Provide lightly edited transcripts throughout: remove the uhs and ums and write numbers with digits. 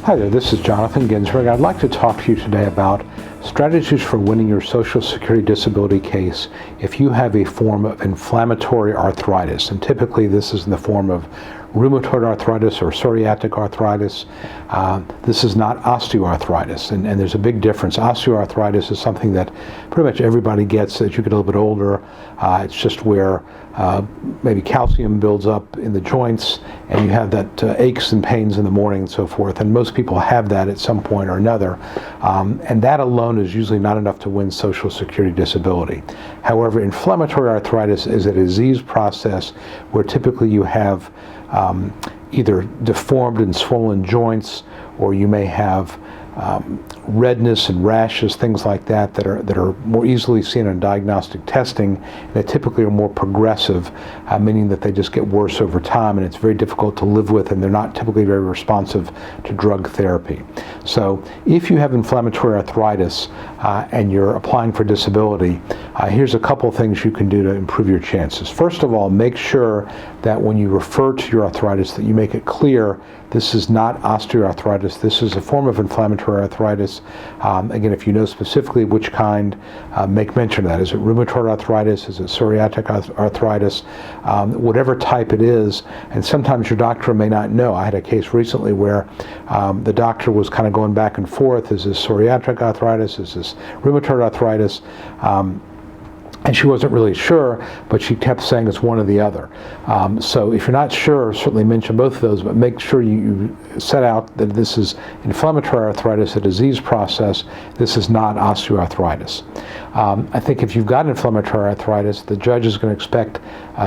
Hi there, this is Jonathan Ginsberg. I'd like to talk to you today about strategies for winning your Social Security disability case if you have a form of inflammatory arthritis. And typically this is in the form of rheumatoid arthritis or psoriatic arthritis. This is not osteoarthritis, and there's a big difference. Osteoarthritis is something that pretty much everybody gets as you get a little bit older. It's just where maybe calcium builds up in the joints and you have that aches and pains in the morning and so forth, and most people have that at some point or another, and that alone is usually not enough to win Social Security disability. However, inflammatory arthritis is a disease process where typically you have either deformed and swollen joints, or you may have redness and rashes, things like that, that are more easily seen in diagnostic testing. They typically are more progressive, meaning that they just get worse over time, and it's very difficult to live with, and they're not typically very responsive to drug therapy. So if you have inflammatory arthritis and you're applying for disability, here's a couple things you can do to improve your chances. First of all, make sure that when you refer to your arthritis that you make it clear this is not osteoarthritis. This is a form of inflammatory arthritis. Again, if you know specifically which kind, make mention of that. Is it rheumatoid arthritis? Is it psoriatic arthritis? Whatever type it is, and sometimes your doctor may not know. I had a case recently where the doctor was kind of going back and forth. Is this psoriatic arthritis? Is this rheumatoid arthritis? And she wasn't really sure, but she kept saying it's one or the other. So if you're not sure, certainly mention both of those, but make sure you set out that this is inflammatory arthritis, a disease process. This is not osteoarthritis. I think if you've got inflammatory arthritis, the judge is going to expect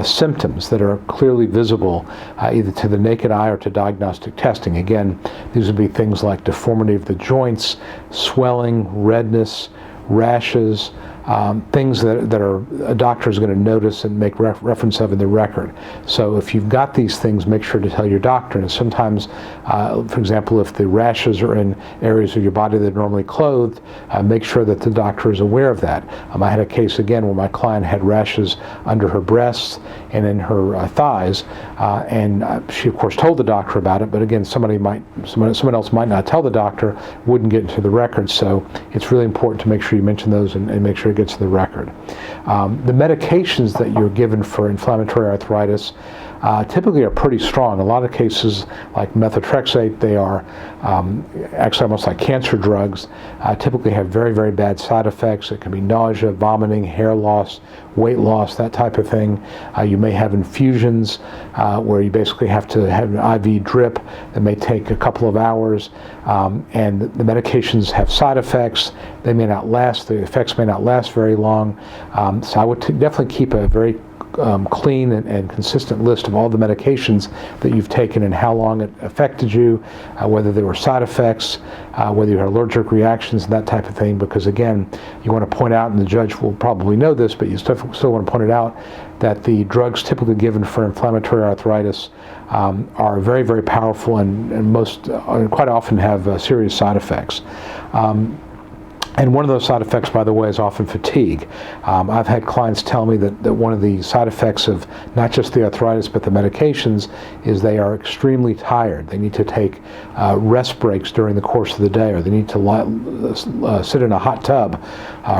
symptoms that are clearly visible, either to the naked eye or to diagnostic testing. Again, these would be things like deformity of the joints, swelling, redness, rashes, things that a doctor is going to notice and make reference of in the record. So if you've got these things, make sure to tell your doctor. And sometimes, for example, if the rashes are in areas of your body that are normally clothed, make sure that the doctor is aware of that. I had a case again where my client had rashes under her breasts and in her thighs, and she of course told the doctor about it, but again, someone else might not tell the doctor, wouldn't get into the record. So it's really important to make sure you mention those and make sure it gets to the record. The medications that you're given for inflammatory arthritis typically are pretty strong. In a lot of cases, like methotrexate, they are actually almost like cancer drugs, typically have very, very bad side effects. It can be nausea, vomiting, hair loss, weight loss, that type of thing. You may have infusions where you basically have to have an IV drip that may take a couple of hours, and the medications have side effects. They may not last, the effects may not last very long. So I would definitely keep a very clean and consistent list of all the medications that you've taken and how long it affected you, whether there were side effects, whether you had allergic reactions, and that type of thing, because again, you want to point out, and the judge will probably know this, but you still want to point it out, that the drugs typically given for inflammatory arthritis are very, very powerful and quite often have serious side effects. And one of those side effects, by the way, is often fatigue. I've had clients tell me that one of the side effects of not just the arthritis but the medications is they are extremely tired. They need to take rest breaks during the course of the day, or they need to sit in a hot tub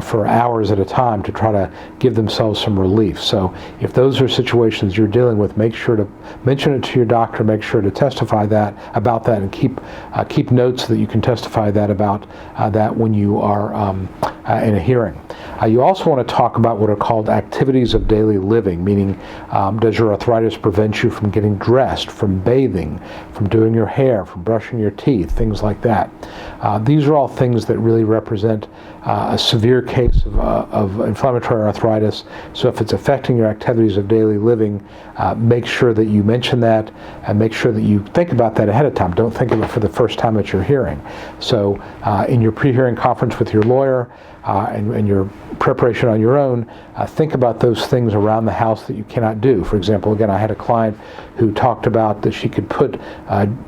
for hours at a time to try to give themselves some relief. So if those are situations you're dealing with, make sure to mention it to your doctor, make sure to testify about that, and keep notes so that you can testify about that when you are in a hearing. You also want to talk about what are called activities of daily living, meaning does your arthritis prevent you from getting dressed, from bathing, from doing your hair, from brushing your teeth, things like that. These are all things that really represent a severe case of inflammatory arthritis. So if it's affecting your activities of daily living, make sure that you mention that, and make sure that you think about that ahead of time. Don't think of it for the first time at your hearing. So in your pre-hearing conference with your lawyer and your preparation on your own, think about those things around the house that you cannot do. For example, again, I had a client who talked about that she could put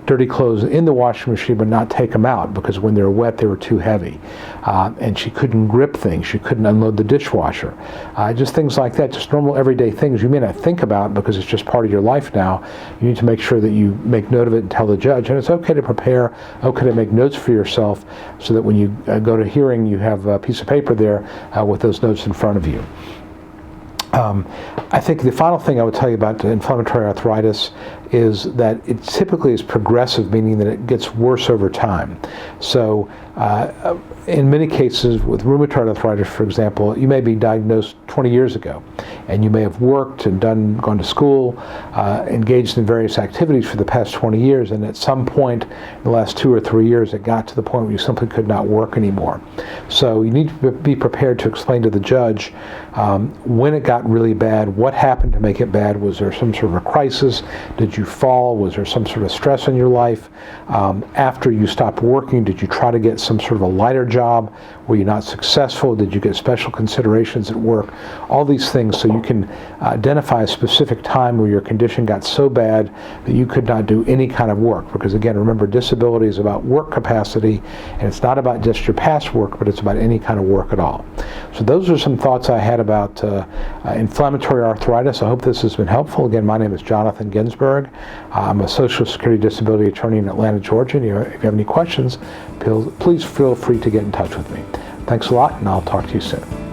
dirty clothes in the washing machine but not take them out because when they were wet they were too heavy. And she couldn't grip things. She couldn't unload the dishwasher. Just things like that, just normal everyday things you may not think about because it's just part of your life now. You need to make sure that you make note of it and tell the judge. And it's okay to prepare, okay to make notes for yourself so that when you go to hearing you have a piece of paper there with those notes in front of you. I think the final thing I would tell you about inflammatory arthritis is that it typically is progressive, meaning that it gets worse over time. So in many cases with rheumatoid arthritis, for example, you may be diagnosed 20 years ago and you may have worked and gone to school, engaged in various activities for the past 20 years, and at some point in the last 2 or 3 years it got to the point where you simply could not work anymore. So you need to be prepared to explain to the judge when it got really bad, what happened to make it bad. Was there some sort of a crisis? Did you fall? Was there some sort of stress in your life? After you stopped working, did you try to get some sort of a lighter job? Were you not successful? Did you get special considerations at work? All these things so you can identify a specific time where your condition got so bad that you could not do any kind of work. Because again, remember, disability is about work capacity, and it's not about just your past work, but it's about any kind of work at all. So those are some thoughts I had about inflammatory arthritis. I hope this has been helpful. Again, my name is Jonathan Ginsberg. I'm a Social Security disability attorney in Atlanta, Georgia. And if you have any questions, please feel free to get in touch with me. Thanks a lot, and I'll talk to you soon.